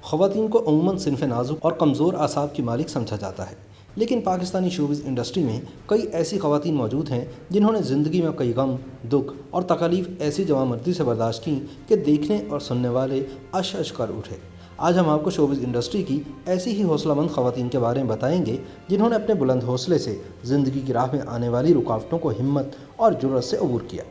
خواتین کو عموماً صنف نازک اور کمزور اعصاب کی مالک سمجھا جاتا ہے، لیکن پاکستانی شوبز انڈسٹری میں کئی ایسی خواتین موجود ہیں جنہوں نے زندگی میں کئی غم، دکھ اور تکالیف ایسی جوانمردی سے برداشت کی کہ دیکھنے اور سننے والے اش اش کر اٹھے۔ آج ہم آپ کو شوبز انڈسٹری کی ایسی ہی حوصلہ مند خواتین کے بارے میں بتائیں گے جنہوں نے اپنے بلند حوصلے سے زندگی کی راہ میں آنے والی رکاوٹوں کو ہمت اور جرأت سے عبور کیا۔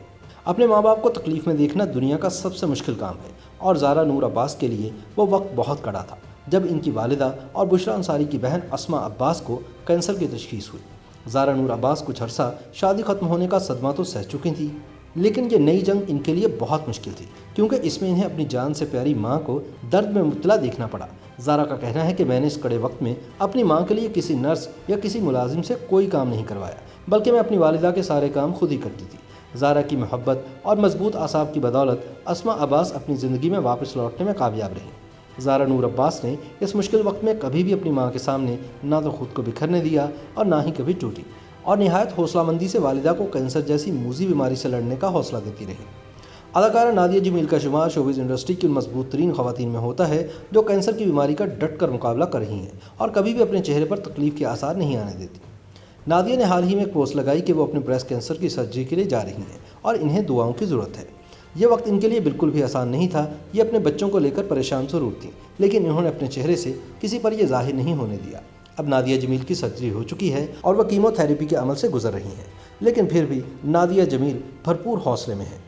اپنے ماں باپ کو تکلیف میں دیکھنا دنیا کا سب سے مشکل کام ہے، اور زارا نور عباس کے لیے وہ وقت بہت کڑا تھا جب ان کی والدہ اور بشریٰ انصاری کی بہن اسماء عباس کو کینسر کی تشخیص ہوئی۔ زارا نور عباس کچھ عرصہ شادی ختم ہونے کا صدمہ تو سہ چکی تھیں، لیکن یہ نئی جنگ ان کے لیے بہت مشکل تھی، کیونکہ اس میں انہیں اپنی جان سے پیاری ماں کو درد میں مبتلا دیکھنا پڑا۔ زارا کا کہنا ہے کہ میں نے اس کڑے وقت میں اپنی ماں کے لیے کسی نرس یا کسی ملازم سے کوئی کام نہیں کروایا، بلکہ میں اپنی والدہ کے سارے کام خود ہی کرتی تھی۔ زارا کی محبت اور مضبوط اعصاب کی بدولت اسماء عباس اپنی زندگی میں واپس لوٹنے میں کامیاب رہیں۔ زارا نور عباس نے اس مشکل وقت میں کبھی بھی اپنی ماں کے سامنے نہ تو خود کو بکھرنے دیا اور نہ ہی کبھی ٹوٹی، اور نہایت حوصلہ مندی سے والدہ کو کینسر جیسی موذی بیماری سے لڑنے کا حوصلہ دیتی رہی۔ اداکارہ نادیہ جمیل کا شمار شوبز انڈسٹری کی ان مضبوط ترین خواتین میں ہوتا ہے جو کینسر کی بیماری کا ڈٹ کر مقابلہ کر رہی ہیں اور کبھی بھی اپنے چہرے پر تکلیف کے آثار نہیں آنے دیتی۔ نادیہ نے حال ہی میں ایک پوسٹ لگائی کہ وہ اپنے بریسٹ کینسر کی سرجری کے لیے جا رہی ہیں اور انہیں دعاؤں کی ضرورت ہے۔ یہ وقت ان کے لیے بالکل بھی آسان نہیں تھا، یہ اپنے بچوں کو لے کر پریشان ضرور تھیں، لیکن انہوں نے اپنے چہرے سے کسی پر یہ ظاہر نہیں ہونے دیا۔ اب نادیہ جمیل کی سرجری ہو چکی ہے اور وہ کیمو تھراپی کے عمل سے گزر رہی ہیں، لیکن پھر بھی نادیہ جمیل بھرپور حوصلے میں ہیں۔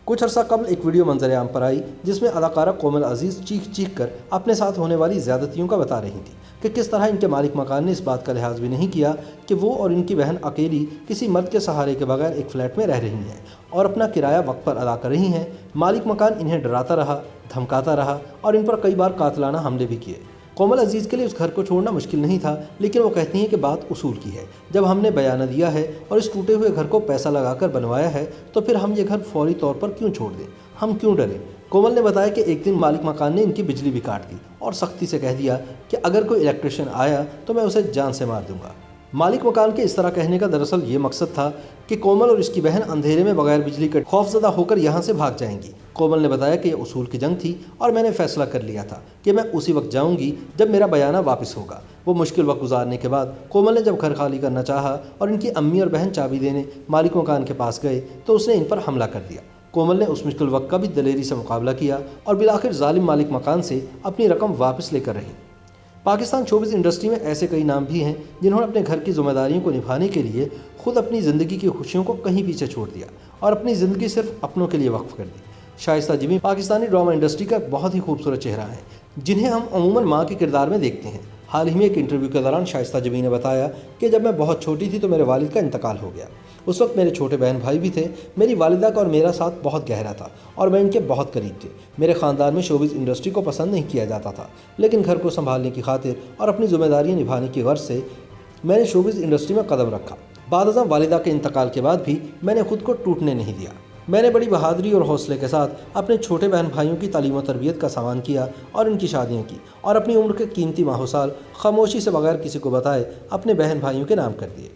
کچھ عرصہ قبل ایک ویڈیو منظر عام پر آئی جس میں اداکارہ کومل عزیز چیخ چیخ کر اپنے ساتھ ہونے والی زیادتیوں کا بتا رہی تھیں کہ کس طرح ان کے مالک مکان نے اس بات کا لحاظ بھی نہیں کیا کہ وہ اور ان کی بہن اکیلی کسی مرد کے سہارے کے بغیر ایک فلیٹ میں رہ رہی ہیں اور اپنا کرایہ وقت پر ادا کر رہی ہیں۔ مالک مکان انہیں ڈراتا رہا، دھمکاتا رہا اور ان پر کئی بار قاتلانہ حملے بھی کیے۔ کومل عزیز کے لیے اس گھر کو چھوڑنا مشکل نہیں تھا، لیکن وہ کہتی ہیں کہ بات اصول کی ہے۔ جب ہم نے بیانہ دیا ہے اور اس ٹوٹے ہوئے گھر کو پیسہ لگا کر بنوایا ہے تو پھر ہم یہ گھر فوری طور پر کیوں چھوڑ دیں؟ ہم کیوں ڈریں؟ کومل نے بتایا کہ ایک دن مالک مکان نے ان کی بجلی بھی کاٹ دی اور سختی سے کہہ دیا کہ اگر کوئی الیکٹریشین آیا تو میں اسے جان سے مار دوں گا۔ مالک مکان کے اس طرح کہنے کا دراصل یہ مقصد تھا کہ کومل اور اس کی بہن اندھیرے میں بغیر بجلی کے خوفزدہ ہو کر یہاں سے بھاگ جائیں گی۔ کومل نے بتایا کہ یہ اصول کی جنگ تھی اور میں نے فیصلہ کر لیا تھا کہ میں اسی وقت جاؤں گی جب میرا بیانہ واپس ہوگا۔ وہ مشکل وقت گزارنے کے بعد کومل نے جب گھر خالی کرنا چاہا اور ان کی امی اور بہن چابی دینے مالک مکان کے پاس گئے تو اس نے ان پر حملہ کر دیا۔ کومل نے اس مشکل وقت کا بھی دلیری سے مقابلہ کیا اور بالآخر ظالم مالک مکان سے اپنی رقم واپس لے کر رہی۔ پاکستان شوبز انڈسٹری میں ایسے کئی نام بھی ہیں جنہوں نے اپنے گھر کی ذمہ داریوں کو نبھانے کے لیے خود اپنی زندگی کی خوشیوں کو کہیں پیچھے چھوڑ دیا اور اپنی زندگی صرف اپنوں کے لیے وقف کر دی۔ شائستہ جمیل پاکستانی ڈرامہ انڈسٹری کا بہت ہی خوبصورت چہرہ ہے جنہیں ہم عموماً ماں کے کردار میں دیکھتے ہیں۔ حال ہی میں ایک انٹرویو کے دوران شائستہ جمیل نے بتایا کہ جب میں بہت چھوٹی تھی تو میرے والد کا انتقال ہو گیا۔ اس وقت میرے چھوٹے بہن بھائی بھی تھے۔ میری والدہ کا اور میرا ساتھ بہت گہرا تھا اور میں ان کے بہت قریب تھے۔ میرے خاندان میں شوبز انڈسٹری کو پسند نہیں کیا جاتا تھا، لیکن گھر کو سنبھالنے کی خاطر اور اپنی ذمہ داریاں نبھانے کی غرض سے میں نے شوبز انڈسٹری میں قدم رکھا۔ بعد ازاں والدہ کے انتقال کے بعد بھی میں نے خود کو ٹوٹنے نہیں دیا۔ میں نے بڑی بہادری اور حوصلے کے ساتھ اپنے چھوٹے بہن بھائیوں کی تعلیم و تربیت کا سامان کیا اور ان کی شادیاں کی، اور اپنی عمر کے قیمتی ماہ و سال خاموشی سے بغیر کسی کو بتائے اپنے بہن بھائیوں کے نام کر دیے۔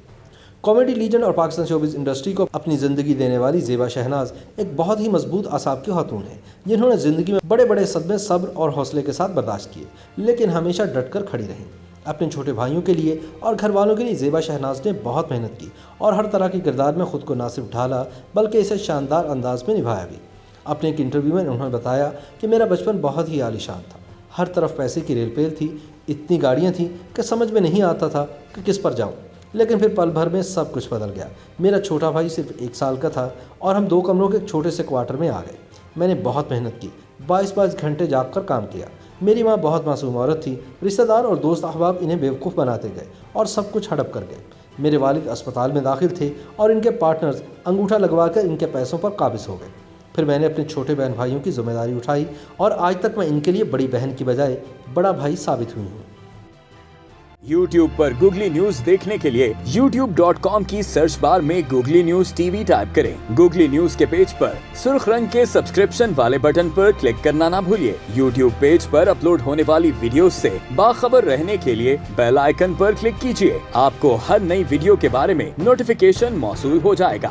کامیڈی لیجنڈ اور پاکستان شوبز انڈسٹری کو اپنی زندگی دینے والی زیبا شہناز ایک بہت ہی مضبوط اعصاب کی خاتون ہیں جنہوں نے زندگی میں بڑے بڑے صدمے صبر اور حوصلے کے ساتھ برداشت کیے، لیکن ہمیشہ ڈٹ کر کھڑی رہیں۔ اپنے چھوٹے بھائیوں کے لیے اور گھر والوں کے لیے زیبا شہناز نے بہت محنت کی اور ہر طرح کے کردار میں خود کو نہ صرف ڈھالا بلکہ اسے شاندار انداز میں نبھایا بھی۔ اپنے ایک انٹرویو میں انہوں نے بتایا کہ میرا بچپن بہت ہی عالیشان تھا، ہر طرف پیسے کی ریل پیل تھی، اتنی گاڑیاں تھیں کہ سمجھ میں نہیں آتا تھا کہ کس پر جاؤں، لیکن پھر پل بھر میں سب کچھ بدل گیا۔ میرا چھوٹا بھائی صرف 1 سال کا تھا اور ہم 2 کمروں کے ایک چھوٹے سے کوارٹر میں آ گئے۔ میں نے بہت محنت کی، 22 گھنٹے جاگ کر کام کیا۔ میری ماں بہت معصوم عورت تھی، رشتہ دار اور دوست احباب انہیں بیوقوف بناتے گئے اور سب کچھ ہڑپ کر گئے۔ میرے والد اسپتال میں داخل تھے اور ان کے پارٹنرز انگوٹھا لگوا کر ان کے پیسوں پر قابض ہو گئے۔ پھر میں نے اپنے چھوٹے بہن بھائیوں کی ذمہ داری اٹھائی اور آج تک میں ان کے لیے بڑی بہن کی بجائے بڑا بھائی ثابت ہوئی ہوں۔ YouTube پر گوگلی نیوز دیکھنے کے لیے youtube.com کی سرچ بار میں googly news T V type کریں۔ گوگلی نیوز کے پیج پر سرخ رنگ کے سبسکرپشن والے بٹن پر کلک کرنا نہ بھولیے۔ YouTube پیج پر اپلوڈ ہونے والی ویڈیوز سے باخبر رہنے کے لیے بیل آئیکن پر کلک کیجیے۔ آپ کو ہر نئی ویڈیو کے بارے میں نوٹیفیکیشن موصول ہو جائے گا۔